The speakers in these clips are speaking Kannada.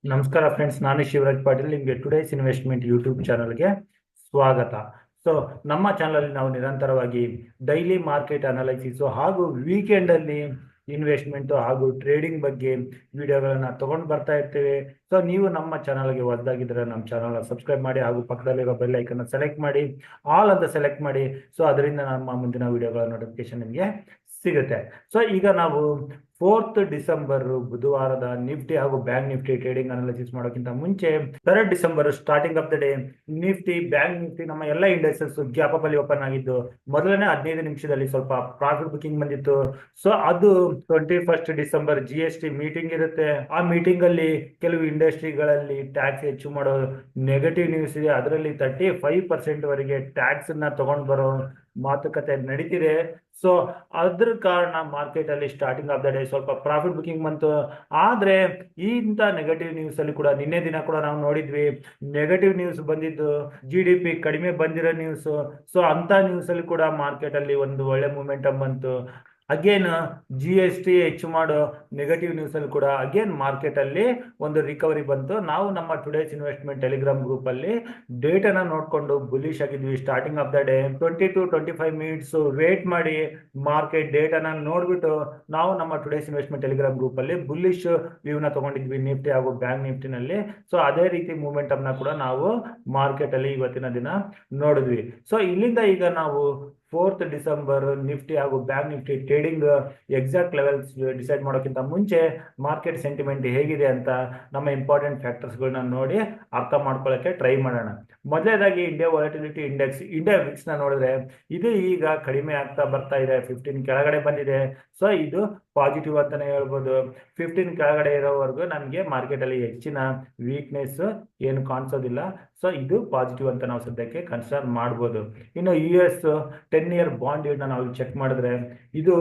ನಮಸ್ಕಾರ ಫ್ರೆಂಡ್ಸ್, ನಾನು ಶಿವರಾಜ್ ಪಾಟೀಲ್. ನಿಮಗೆ ಟುಡೇಸ್ ಇನ್ವೆಸ್ಟ್ಮೆಂಟ್ ಯೂಟ್ಯೂಬ್ ಚಾನಲ್ಗೆ ಸ್ವಾಗತ. ಸೊ ನಮ್ಮ ಚಾನಲಲ್ಲಿ ನಾವು ನಿರಂತರವಾಗಿ ಡೈಲಿ ಮಾರ್ಕೆಟ್ ಅನಾಲಿಸಿಸ್ ಹಾಗೂ ವೀಕೆಂಡ್ ಅಲ್ಲಿ ಇನ್ವೆಸ್ಟ್ಮೆಂಟ್ ಹಾಗೂ ಟ್ರೇಡಿಂಗ್ ಬಗ್ಗೆ ವಿಡಿಯೋಗಳನ್ನ ತಗೊಂಡು ಬರ್ತಾ ಇರ್ತೇವೆ. ಸೊ ನೀವು ನಮ್ಮ ಚಾನಲ್ಗೆ ಹೊಸದಾಗಿದ್ರೆ ನಮ್ಮ ಚಾನಲ್ ಸಬ್ಸ್ಕ್ರೈಬ್ ಮಾಡಿ ಹಾಗೂ ಪಕ್ಕದಲ್ಲಿರೋ ಬೆಲ್ ಐಕನ್ ಸೆಲೆಕ್ಟ್ ಮಾಡಿ, ಆಲ್ ಅಂತ ಸೆಲೆಕ್ಟ್ ಮಾಡಿ. ಸೊ ಅದರಿಂದ ನಮ್ಮ ಮುಂದಿನ ವಿಡಿಯೋಗಳ ನೋಟಿಫಿಕೇಶನ್ ನಿಮಗೆ ಸಿಗುತ್ತೆ. ಸೊ ಈಗ ನಾವು 4th ಡಿಸೆಂಬರ್ ಬುಧವಾರದ ನಿಫ್ಟಿ ಹಾಗೂ ಬ್ಯಾಂಕ್ ನಿಫ್ಟಿ ಟ್ರೇಡಿಂಗ್ ಅನಾಲಿಸಿಸ್ ಮಾಡೋಕ್ಕಿಂತ ಮುಂಚೆ 3rd December starting of the day Nifty bank Nifty ನಮ್ಮ ಎಲ್ಲ ಇಂಡೆಕ್ಸಸ್ ಗ್ಯಾಪ್ ಅಪ್ ಅಲ್ಲಿ ಓಪನ್ ಆಗಿದ್ದು ಮೊದಲನೇ 15 ನಿಮಿಷದಲ್ಲಿ ಸ್ವಲ್ಪ ಪ್ರಾಫಿಟ್ ಬುಕಿಂಗ್ ಬಂದಿತ್ತು. ಸೊ ಅದು 21st ಡಿಸೆಂಬರ್ GST ಮೀಟಿಂಗ್ ಇರುತ್ತೆ. ಆ ಮೀಟಿಂಗ್ ಅಲ್ಲಿ ಕೆಲವು ಇಂಡಸ್ಟ್ರಿಗಳಲ್ಲಿ ಟ್ಯಾಕ್ಸ್ ಹೆಚ್ಚು ಮಾಡೋ ನೆಗೆಟಿವ್ ನ್ಯೂಸ್ ಇದೆ. ಅದರಲ್ಲಿ 35% ವರೆಗೆ ಟ್ಯಾಕ್ಸ್ ಅನ್ನ ತಗೊಂಡ್ ಬರೋ ಮಾತುಕತೆ ನಡೀತಿದೆ. ಸೊ ಅದ್ರ ಕಾರಣ ಮಾರ್ಕೆಟ್ ಅಲ್ಲಿ ಸ್ಟಾರ್ಟಿಂಗ್ ಆಫ್ ದ ಡೇ ಸ್ವಲ್ಪ ಪ್ರಾಫಿಟ್ ಬುಕಿಂಗ್ ಬಂತು. ಆದ್ರೆ ಇಂಥ ನೆಗೆಟಿವ್ ನ್ಯೂಸ್ ಅಲ್ಲಿ ಕೂಡ ನಿನ್ನೆ ದಿನ ಕೂಡ ನಾವು ನೋಡಿದ್ವಿ, ನೆಗೆಟಿವ್ ನ್ಯೂಸ್ ಬಂದಿದ್ದು GDP ಕಡಿಮೆ ಬಂದಿರೋ ನ್ಯೂಸ್. ಸೊ ಅಂತ ನ್ಯೂಸ್ ಅಲ್ಲಿ ಕೂಡ ಮಾರ್ಕೆಟ್ ಅಲ್ಲಿ ಒಂದು ಒಳ್ಳೆ ಮೂಮೆಂಟಮ್ ಬಂತು. ಅಗೇನ್ GST ಹೆಚ್ಚು ಮಾಡೋ ನೆಗೆಟಿವ್ ನ್ಯೂಸ್ ಅಲ್ಲಿ ಕೂಡ ಅಗೇನ್ ಮಾರ್ಕೆಟ್ ಅಲ್ಲಿ ಒಂದು ರಿಕವರಿ ಬಂತು. ನಾವು ನಮ್ಮ ಟುಡೇಸ್ ಇನ್ವೆಸ್ಟ್ಮೆಂಟ್ ಟೆಲಿಗ್ರಾಮ್ ಗ್ರೂಪ್ ಅಲ್ಲಿ ಡೇಟಾನ ನೋಡ್ಕೊಂಡು ಬುಲಿಶ್ ಆಗಿದ್ವಿ. Starting of the day 20 to 25 minutes wait ಮಾಡಿ ಮಾರ್ಕೆಟ್ ಡೇಟಾನ ನೋಡ್ಬಿಟ್ಟು ನಾವು ನಮ್ಮ ಟುಡೇಸ್ ಇನ್ವೆಸ್ಟ್ಮೆಂಟ್ ಟೆಲಿಗ್ರಾಮ್ ಗ್ರೂಪ್ ಅಲ್ಲಿ ಬುಲಿಶ್ ವ್ಯೂನ ತಗೊಂಡಿದ್ವಿ ನಿಫ್ಟಿ ಹಾಗೂ ಬ್ಯಾಂಕ್ ನಿಫ್ಟಿನಲ್ಲಿ. ಸೊ ಅದೇ ರೀತಿ ಮೂವ್ಮೆಂಟ್ ನ ಕೂಡ ನಾವು ಮಾರ್ಕೆಟ್ ಅಲ್ಲಿ ಇವತ್ತಿನ ದಿನ ನೋಡಿದ್ವಿ. ಸೊ ಇಲ್ಲಿಂದ ಈಗ ನಾವು 4th ಡಿಸೆಂಬರ್ ನಿಫ್ಟಿ ಹಾಗೂ bank Nifty trading exact levels decide ಮಾಡೋಕ್ಕಿಂತ ಮುಂಚೆ ಮಾರ್ಕೆಟ್ ಸೆಂಟಿಮೆಂಟ್ ಹೇಗಿದೆ ಅಂತ ನಮ್ಮ ಇಂಪಾರ್ಟೆಂಟ್ ಫ್ಯಾಕ್ಟರ್ಸ್ಗಳನ್ನ ನೋಡಿ ಅರ್ಥ ಮಾಡ್ಕೊಳ್ಳೋಕೆ ಟ್ರೈ ಮಾಡೋಣ. ಮೊದಲನೇದಾಗಿ India volatility index, India Vicks ನ ನೋಡಿದ್ರೆ ಇದು ಈಗ ಕಡಿಮೆ ಆಗ್ತಾ ಬರ್ತಾ ಇದೆ. 15 ಕೆಳಗಡೆ ಬಂದಿದೆ. ಸೊ ಇದು ಪಾಸಿಟಿವ್ ಅಂತಾನೆ ಹೇಳ್ಬೋದು. 15 ಕೆಳಗಡೆ ಇರೋವರೆಗೂ ನಮಗೆ ಮಾರ್ಕೆಟ್ ಅಲ್ಲಿ ಹೆಚ್ಚಿನ ವೀಕ್ನೆಸ್ ಏನು ಕಾಣಿಸೋದಿಲ್ಲ. ಸೊ ಇದು ಪಾಸಿಟಿವ್ ಅಂತ ನಾವು ಸದ್ಯಕ್ಕೆ ಕನ್ಸಿಡರ್ ಮಾಡ್ಬೋದು. ಇನ್ನು US 10-year ಬಾಂಡ್ ನ ನಾವು ಚೆಕ್ ಮಾಡಿದ್ರೆ ಇದು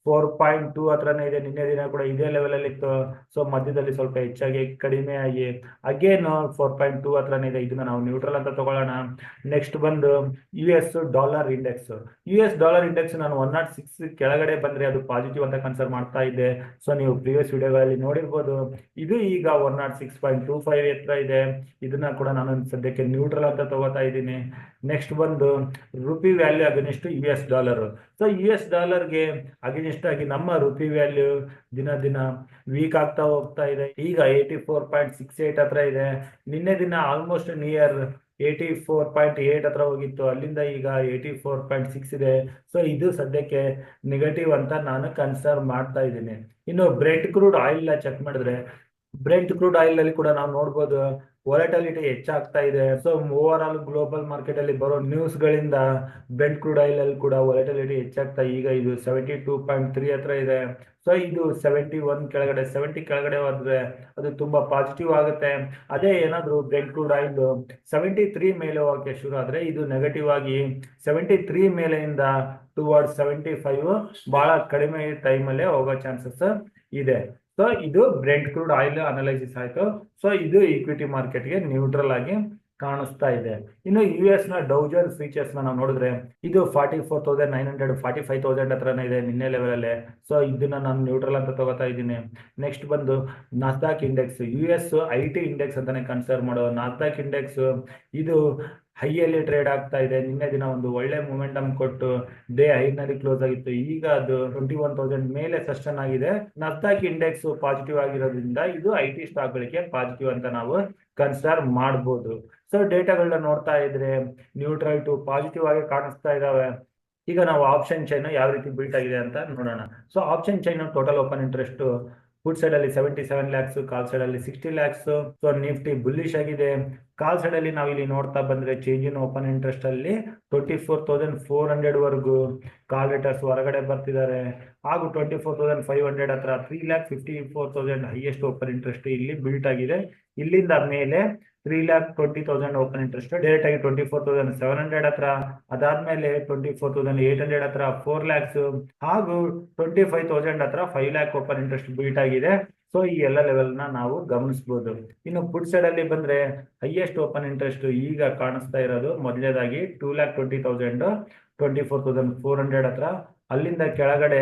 4.2 ಹತ್ರನೇ ಇದೆ. ನಿನ್ನೆ ದಿನ ಕೂಡ ಇದೇ ಲೆವೆಲ್ ಅಲ್ಲಿ ಇತ್ತು. ಸೊ ಮಧ್ಯದಲ್ಲಿ ಸ್ವಲ್ಪ ಹೆಚ್ಚಾಗಿ ಕಡಿಮೆ ಆಗಿ ಅಗೇನ್ 4.2 ಹತ್ರನೇ ಇದೆ. ಇದನ್ನ ನಾವು ನ್ಯೂಟ್ರಲ್ ಅಂತ ತಗೊಳ್ಳೋಣ. ನೆಕ್ಸ್ಟ್ ಬಂದು US dollar index. US dollar index ನಾನು 106 ಕೆಳಗಡೆ ಬಂದ್ರೆ ಅದು ಪಾಸಿಟಿವ್ ಅಂತ ಕನ್ಸಿಡರ್ ಮಾಡ್ತಾ ಇದ್ದೆ. ಸೊ ನೀವು ಪ್ರೀವಿಯಸ್ ವಿಡಿಯೋಗಳಲ್ಲಿ ನೋಡಿರ್ಬೋದು. ಇದು ಈಗ 106.25 ಹತ್ರ ಇದೆ. ಇದನ್ನ ಕೂಡ ನಾನು ಸದ್ಯಕ್ಕೆ ನ್ಯೂಟ್ರಲ್ ಅಂತ ತಗೋತಾ ಇದ್ದೀನಿ. ನೆಕ್ಸ್ಟ್ ಬಂದು rupee value against US dollar. So US ಡಾಲರ್ಗೆ ಅಗೇನ್ಸ್ಟ್ ಆಗಿ ನಮ್ಮ ರುಪಿ ವ್ಯಾಲ್ಯೂ ದಿನ ದಿನ ವೀಕ್ ಆಗ್ತಾ ಹೋಗ್ತಾ ಇದೆ. ಈಗ 84.68 ಹತ್ರ ಇದೆ. ನಿನ್ನೆ ದಿನ ಆಲ್ಮೋಸ್ಟ್ ನಿಯರ್ 84.8 ಹತ್ರ ಹೋಗಿತ್ತು. ಅಲ್ಲಿಂದ ಈಗ 84.6 ಇದೆ. ಸೊ ಇದು ಸದ್ಯಕ್ಕೆ ನೆಗೆಟಿವ್ ಅಂತ ನಾನು ಕನ್ಸಿಡರ್ ಮಾಡ್ತಾ ಇದ್ದೀನಿ. ಇನ್ನು ಬ್ರೆಂಟ್ ಕ್ರೂಡ್ ಆಯಿಲ್ ಚೆಕ್ ಮಾಡಿದ್ರೆ ಬ್ರೆಂಟ್ ಕ್ರೂಡ್ ಆಯಿಲ್ ಅಲ್ಲಿ ಕೂಡ ನಾವು ನೋಡ್ಬೋದು ವಾಲಟಿಲಿಟಿ ಹೆಚ್ಚಾಗ್ತಾ ಇದೆ. So over all global market ಅಲ್ಲಿ ಬರೋ ನ್ಯೂಸ್ ಗಳಿಂದ ಬ್ರೆಂಟ್ ಕ್ರೂಡ್ ಆಯಿಲ್ ಅಲ್ಲಿ ಕೂಡ ವಾಲಟಿಲಿಟಿ ಹೆಚ್ಚಾಗ್ತಾ ಈಗ ಇದು 72.3 ಹತ್ರ ಇದೆ. ಸೊ ಇದು 71 ಕೆಳಗಡೆ 70 ಕೆಳಗಡೆ ಹೋದ್ರೆ ಅದು ತುಂಬಾ ಪಾಸಿಟಿವ್ ಆಗುತ್ತೆ. ಅದೇ ಏನಾದ್ರು ಬ್ರೆಂಟ್ ಕ್ರೂಡ್ ಆಯಿಲ್ 73 ಮೇಲೆ ಹೋಗಕ್ಕೆ ಶುರು ಆದ್ರೆ ಇದು ನೆಗೆಟಿವ್ ಆಗಿ 73 ಮೇಲೆಯಿಂದ ಟುವರ್ಡ್ಸ್ 75 ಬಹಳ ಕಡಿಮೆ ಟೈಮ್ ಅಲ್ಲೇ ಹೋಗೋ ಚಾನ್ಸಸ್ ಇದೆ. ಸೊ ಇದು ಬ್ರೆಂಟ್ ಕ್ರೂಡ್ ಆಯಿಲ್ ಅನಲೈಸಿಸ್ ಆಯ್ತು. ಸೊ ಇದು ಈಕ್ವಿಟಿ ಮಾರ್ಕೆಟ್ಗೆ ನ್ಯೂಟ್ರಲ್ ಆಗಿ ಕಾಣಿಸ್ತಾ ಇದೆ. ಇನ್ನು US ನ ಡೌ ಜೋನ್ಸ್ ಫೀಚರ್ಸ್ ನಾವು ನೋಡಿದ್ರೆ ಇದು 44,900 45,000 ಹತ್ರನೇ ಇದೆ ನಿನ್ನೆ ಲೆವೆಲ್ ಅಲ್ಲೇ. ಸೊ ಇದನ್ನ ನಾನು ನ್ಯೂಟ್ರಲ್ ಅಂತ ತಗೋತಾ ಇದ್ದೀನಿ. ನೆಕ್ಸ್ಟ್ ಬಂದು Nasdaq index, US IT index ಅಂತಾನೆ ಕನ್ಸಿಡರ್ ಮಾಡೋ ನಾಸ್ಡಾಕ್ ಇಂಡೆಕ್ಸ್ ಇದು ಹೈಯಲ್ಲಿ ಟ್ರೇಡ್ ಆಗ್ತಾ ಇದೆ. ನಿನ್ನೆ ದಿನ ಒಂದು ಒಳ್ಳೆ ಮೂಮೆಂಟಮ್ ಕೊಟ್ಟು ಡೇ ಹೈನಲ್ಲಿ ಕ್ಲೋಸ್ ಆಗಿತ್ತು. ಈಗ ಅದು 21,000 ಮೇಲೆ ಸಸ್ಟನ್ ಆಗಿದೆ. ನಾಸ್ಡಾಕ್ ಇಂಡೆಕ್ಸ್ ಪಾಸಿಟಿವ್ ಆಗಿರೋದ್ರಿಂದ ಇದು IT ಸ್ಟಾಕ್ ಗಳಿಗೆ ಪಾಸಿಟಿವ್ ಅಂತ ನಾವು ಕನ್ಸಿಡರ್ ಮಾಡಬಹುದು. ಸೊ ಡೇಟಾಗಳನ್ನ ನೋಡ್ತಾ ಇದ್ರೆ ನ್ಯೂಟ್ರಲ್ ಟು ಪಾಸಿಟಿವ್ ಆಗಿ ಕಾಣಿಸ್ತಾ ಇದಾವೆ. ಈಗ ನಾವು ಆಪ್ಷನ್ ಚೈನ್ ಯಾವ ರೀತಿ ಬಿಲ್ಟ್ ಆಗಿದೆ ಅಂತ ನೋಡೋಣ. So option chain total open interest put side ಅಲ್ಲಿ 77 lakhs, ಕಾಲ್ ಸೈಡ್ ಅಲ್ಲಿ 60 lakhs. ಸೊ ನಿಫ್ಟಿ ಬುಲ್ಲಿಶ್ ಆಗಿದೆ. ಕಾಲ್ ಸೈಡ್ ಅಲ್ಲಿ ನಾವು ಇಲ್ಲಿ ನೋಡ್ತಾ ಬಂದ್ರೆ ಚೇಂಜ್ ಇನ್ ಓಪನ್ ಇಂಟ್ರೆಸ್ಟ್ ಅಲ್ಲಿ 24,400 ವರೆಗೂ ಕಾಲ್ ರೇಟರ್ಸ್ ಹೊರಗಡೆ ಬರ್ತಿದ್ದಾರೆ. ಹಾಗೂ 24,500 ಹತ್ರ 3,54,000 ಹೈಯೆಸ್ಟ್ ಓಪನ್ ಇಂಟ್ರೆಸ್ಟ್ ಇಲ್ಲಿ ಬಿಲ್ಟ್ ಆಗಿದೆ. ಇಲ್ಲಿಂದ ಮೇಲೆ 3,20,000 ಓಪನ್ ಇಂಟ್ರೆಸ್ಟ್ ಡೈರೆಕ್ಟ್ ಆಗಿ 24,700 ಹತ್ರ, ಅದಾದ್ಮೇಲೆ 24,800 ಹತ್ರ 4 lakhs ಹಾಗೂ 25,000 ಹತ್ರ 5 lakh ಓಪನ್ ಇಂಟ್ರೆಸ್ಟ್ ಬಿಲ್ಟ್ ಆಗಿದೆ. ಸೊ ಈ ಎಲ್ಲ ಲೆವೆಲ್ ನ ನಾವು ಗಮನಿಸಬಹುದು. ಇನ್ನು ಪುಟ್ ಸೈಡ್ ಅಲ್ಲಿ ಬಂದ್ರೆ ಹೈಯೆಸ್ಟ್ ಓಪನ್ ಇಂಟ್ರೆಸ್ಟ್ ಈಗ ಕಾಣಿಸ್ತಾ ಇರೋದು ಮೊದಲನೇದಾಗಿ 2,20,000 24,400 ಹತ್ರ. ಅಲ್ಲಿಂದ ಕೆಳಗಡೆ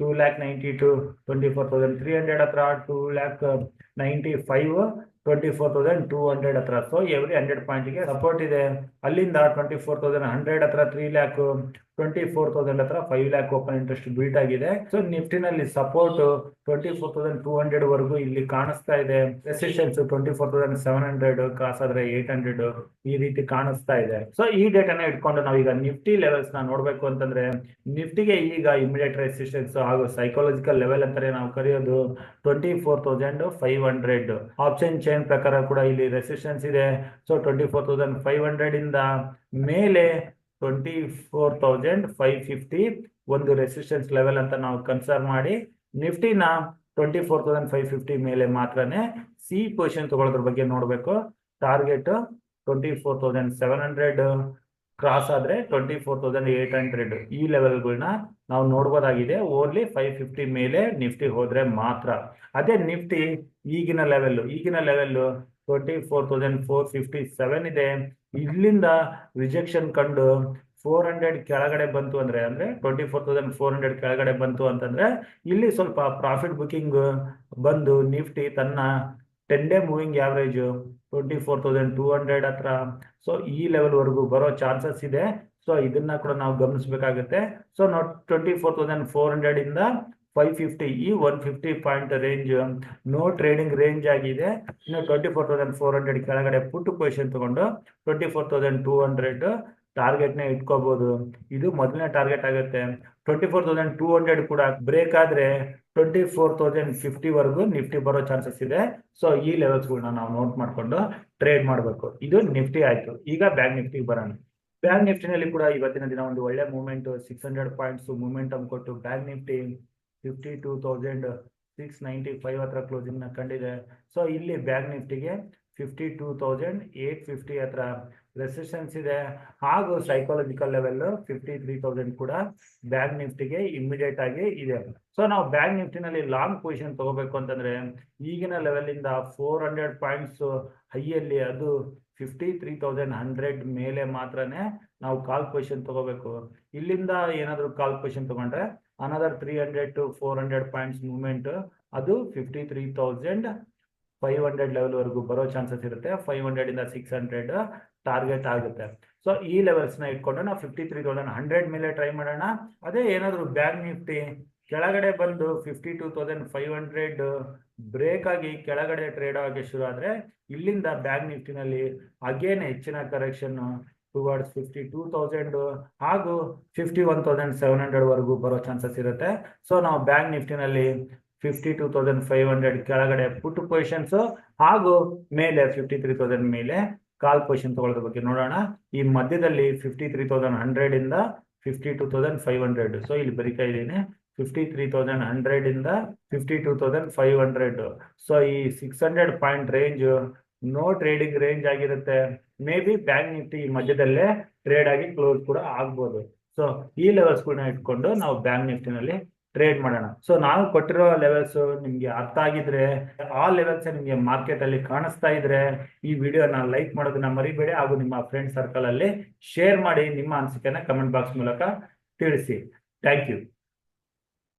2,92,000 24,300 ಹತ್ರ, 2,95,000 24,200 ಹತ್ರ. ಸೊ ಎವ್ರಿ 100 ಪಾಯಿಂಟ್ಗೆ ಸಪೋರ್ಟ್ ಇದೆ. ಅಲ್ಲಿಂದ 24,100 ಹತ್ರ 3 ಲ್ಯಾಕ್, 24,000 ಹತ್ರ 5 ಲ್ಯಾಕ್ ಓಪನ್ ಇಂಟ್ರೆಸ್ಟ್ ಬೀಟ್ ಆಗಿದೆ. ಸೊ ನಿಫ್ಟಿನಲ್ಲಿ ಸಪೋರ್ಟ್ 24,200 ವರೆಗೂ ಇಲ್ಲಿ ಕಾಣಿಸ್ತಾ ಇದೆ. ರೆಸಿಸ್ಟೆನ್ಸ್ 24,700 ಕ್ರಾಸ್ ಆದ್ರೆ 800 ಈ ರೀತಿ ಕಾಣಿಸ್ತಾ ಇದೆ. ಸೊ ಈ ಡೇಟಾನ ಇಟ್ಕೊಂಡು ನಾವೀಗ ನಿಫ್ಟಿ ಲೆವೆಲ್ಸ್ ನ ನೋಡ್ಬೇಕು ಅಂತಂದ್ರೆ, ನಿಫ್ಟಿಗೆ ಈಗ ಇಮಿಡಿಯೇಟ್ ರೆಸಿಸ್ಟೆನ್ಸ್ ಹಾಗೂ ಸೈಕಾಲಜಿಕಲ್ ಲೆವೆಲ್ ಅಂತಾರೆ ನಾವು ಕರೆಯೋದು 24,500. ಆಪ್ಷನ್ ಚೈನ್ ಪ್ರಕಾರ ಕೂಡ ಇಲ್ಲಿ ರೆಸಿಸ್ಟೆನ್ಸ್ ಇದೆ. ಸೊ 24,500 ಇಂದ ಮೇಲೆ 24,550 ಒಂದು ರೆಸಿಸ್ಟೆನ್ಸ್ ಲೆವೆಲ್ ಅಂತ ನಾವು ಕನ್ಸಿಡರ್ ಮಾಡಿ, ನಿಫ್ಟಿನ 24,550 ಮೇಲೆ ಮಾತ್ರನೇ ಸಿ ಪೊಸಿಷನ್ ತಗೊಳ್ಳೋದ್ರ ಬಗ್ಗೆ ನೋಡಬೇಕು. ಟಾರ್ಗೆಟ್ 24,700 ಕ್ರಾಸ್ ಆದ್ರೆ 24,800 ಈ ಲೆವೆಲ್ಗಳನ್ನ ನಾವು ನೋಡ್ಬೋದಾಗಿದೆ. ಓನ್ಲಿ 550 ಮೇಲೆ ನಿಫ್ಟಿ ಹೋದ್ರೆ ಮಾತ್ರ. ಅದೇ ನಿಫ್ಟಿ ಈಗಿನ ಲೆವೆಲ್ 24,457 ಇದೆ. ಇಲ್ಲಿಂದ ರಿಜೆಕ್ಷನ್ ಕಂಡು 400 ಕೆಳಗಡೆ ಬಂತು ಅಂದ್ರೆ 24,400 ಕೆಳಗಡೆ ಬಂತು ಅಂತಂದ್ರೆ ಇಲ್ಲಿ ಸ್ವಲ್ಪ ಪ್ರಾಫಿಟ್ ಬುಕಿಂಗ್ ಬಂದು ನಿಫ್ಟಿ ತನ್ನ 10 ಡೇ ಮೂವಿಂಗ್ ಆವರೇಜ್ 24,200 ಹತ್ರ, ಸೊ ಈ ಲೆವೆಲ್ ವರೆಗೂ ಬರೋ ಚಾನ್ಸಸ್ ಇದೆ. ಸೊ ಇದನ್ನ ಕೂಡ ನಾವು ಗಮನಿಸಬೇಕಾಗುತ್ತೆ. ಸೊ ನಾವು 24,400 ಇಂದ 550 ಈ 150 point range no trading range ಆಗಿದೆ. ಇನ್ನು 24,400 ಕೆಳಗಡೆ ಪುಟ್ ಪೊಸಿಷನ್ ತಗೊಂಡು 24,200 ಟಾರ್ಗೆಟ್ ನ ಇಟ್ಕೋಬಹುದು. ಇದು ಮೊದಲನೇ ಟಾರ್ಗೆಟ್ ಆಗುತ್ತೆ. 24,200 ಕೂಡ ಬ್ರೇಕ್ ಆದ್ರೆ 24,050 ವರೆಗೂ ನಿಫ್ಟಿ ಬರೋ ಚಾನ್ಸಸ್ ಇದೆ. ಸೊ ಈ ಲೆವೆಲ್ಸ್ಗಳನ್ನ ನಾವು ನೋಟ್ ಮಾಡ್ಕೊಂಡು ಟ್ರೇಡ್ ಮಾಡಬೇಕು. ಇದು ನಿಫ್ಟಿ ಆಯ್ತು. ಈಗ ಬ್ಯಾಂಕ್ ನಿಫ್ಟಿ ಬರೋಣ. ಬ್ಯಾಂಕ್ ನಿಫ್ಟಿನಲ್ಲಿ ಕೂಡ ಇವತ್ತಿನ ದಿನ ಒಂದು ಒಳ್ಳೆ ಮೂವ್ಮೆಂಟ್ 600 ಪಾಯಿಂಟ್ಸ್ ಮೂವ್ಮೆಂಟಮ್ ಕೊಟ್ಟು ಬ್ಯಾಂಕ್ ನಿಫ್ಟಿ 52,695 ಹತ್ರ ಕ್ಲೋಸಿಂಗ್ ನ ಕಂಡಿದೆ. ಸೊ ಇಲ್ಲಿ ಬ್ಯಾಂಕ್ ನಿಫ್ಟಿಗೆ 52,850 ಹತ್ರ ರೆಸಿಸ್ಟೆನ್ಸ್ ಇದೆ. ಹಾಗೂ ಸೈಕಾಲಜಿಕಲ್ ಲೆವೆಲ್ 53,000 ಕೂಡ ಬ್ಯಾಂಕ್ ನಿಫ್ಟಿಗೆ ಇಮಿಡಿಯೇಟ್ ಆಗಿ ಇದೆ. ಸೊ ನಾವು ಬ್ಯಾಂಕ್ ನಿಫ್ಟಿನಲ್ಲಿ ಲಾಂಗ್ ಪೊಸಿಷನ್ ತಗೋಬೇಕು ಅಂತಂದ್ರೆ ಈಗಿನ ಲೆವೆಲ್ ಇಂದ 400 ಪಾಯಿಂಟ್ಸ್ ಹೈಯಲ್ಲಿ, ಅದು 53,100 ಮೇಲೆ ಮಾತ್ರನೇ ನಾವು ಕಾಲ್ ಪೊಸಿಷನ್ ತಗೋಬೇಕು. ಇಲ್ಲಿಂದ ಏನಾದ್ರು ಕಾಲ್ ಪೊಸಿಷನ್ ತಗೊಂಡ್ರೆ ಅನದರ್ 300 to 400 ಪಾಯಿಂಟ್ಸ್ ಮೂವ್ಮೆಂಟ್, ಅದು 53,500 ಲೆವೆಲ್ ವರೆಗೂ ಬರೋ ಚಾನ್ಸಸ್ ಇರುತ್ತೆ. 500 ಇಂದ 600 ಟಾರ್ಗೆಟ್ ಆಗುತ್ತೆ. ಸೊ ಈ ಲೆವೆಲ್ಸ್ ನ ಇಟ್ಕೊಂಡು ನಾವು 53,100 ಮೇಲೆ ಟ್ರೈ ಮಾಡೋಣ. ಅದೇ ಏನಾದ್ರು ಬ್ಯಾಂಕ್ ನಿಫ್ಟಿ ಕೆಳಗಡೆ ಬಂದು 52,500 ಬ್ರೇಕ್ ಆಗಿ ಕೆಳಗಡೆ ಟ್ರೇಡ್ ಆಗಿ ಶುರು ಆದ್ರೆ ಇಲ್ಲಿಂದ ಬ್ಯಾಂಕ್ ನಿಫ್ಟಿನಲ್ಲಿ ಅಗೇನ್ ಹೆಚ್ಚಿನ ಕರೆಕ್ಷನ್ ಟುವರ್ಡ್ಸ್ 52,000 ಹಾಗೂ 51,700 ವರೆಗೂ ಬರೋ ಚಾನ್ಸಸ್ ಇರುತ್ತೆ. ಸೊ ನಾವು ಬ್ಯಾಂಕ್ ನಿಫ್ಟಿನಲ್ಲಿ 52,500 ಕೆಳಗಡೆ ಪುಟ್ ಪೊಸಿಷನ್ಸ್ ಹಾಗೂ ಮೇಲೆ 53,000 ಮೇಲೆ ಕಾಲ್ ಪೊಸಿಷನ್ ತಗೊಳ್ಳೋದ್ರ ಬಗ್ಗೆ ನೋಡೋಣ. ಈ ಮಧ್ಯದಲ್ಲಿ 53,100 ಇಂದ 52,500. ಸೊ ಇಲ್ಲಿ ಬರಿತಾ ಇದ್ದೀನಿ 53,100 ಇಂದ 52,500. ಸೊ ಈ 600 point range no trading range ಆಗಿರುತ್ತೆ. ಮೇ ಬಿ ಬ್ಯಾಂಕ್ ನಿಫ್ಟಿ ಈ ಮಧ್ಯದಲ್ಲೇ ಟ್ರೇಡ್ ಆಗಿ ಕ್ಲೋಸ್ ಕೂಡ ಆಗ್ಬೋದು. ಸೊ ಈ ಲೆವೆಲ್ಸ್ ಕೂಡ ಇಟ್ಕೊಂಡು ನಾವು ಬ್ಯಾಂಕ್ ನಿಫ್ಟಿನಲ್ಲಿ ಟ್ರೇಡ್ ಮಾಡೋಣ. ಸೊ ನಾನು ಕೊಟ್ಟಿರೋ ಲೆವೆಲ್ಸ್ ನಿಮ್ಗೆ ಅರ್ಥ ಆಗಿದ್ರೆ, ಆ ಲೆವೆಲ್ಸ್ ನಿಮ್ಗೆ ಮಾರ್ಕೆಟ್ ಅಲ್ಲಿ ಕಾಣಿಸ್ತಾ ಇದ್ರೆ ಈ ವಿಡಿಯೋನ ಲೈಕ್ ಮಾಡೋದನ್ನ ಮರಿಬೇಡಿ. ಹಾಗೂ ನಿಮ್ಮ ಫ್ರೆಂಡ್ ಸರ್ಕಲ್ ಅಲ್ಲಿ ಶೇರ್ ಮಾಡಿ. ನಿಮ್ಮ ಅನಿಸಿಕೆನ ಕಮೆಂಟ್ ಬಾಕ್ಸ್ ಮೂಲಕ ತಿಳಿಸಿ. Thank you.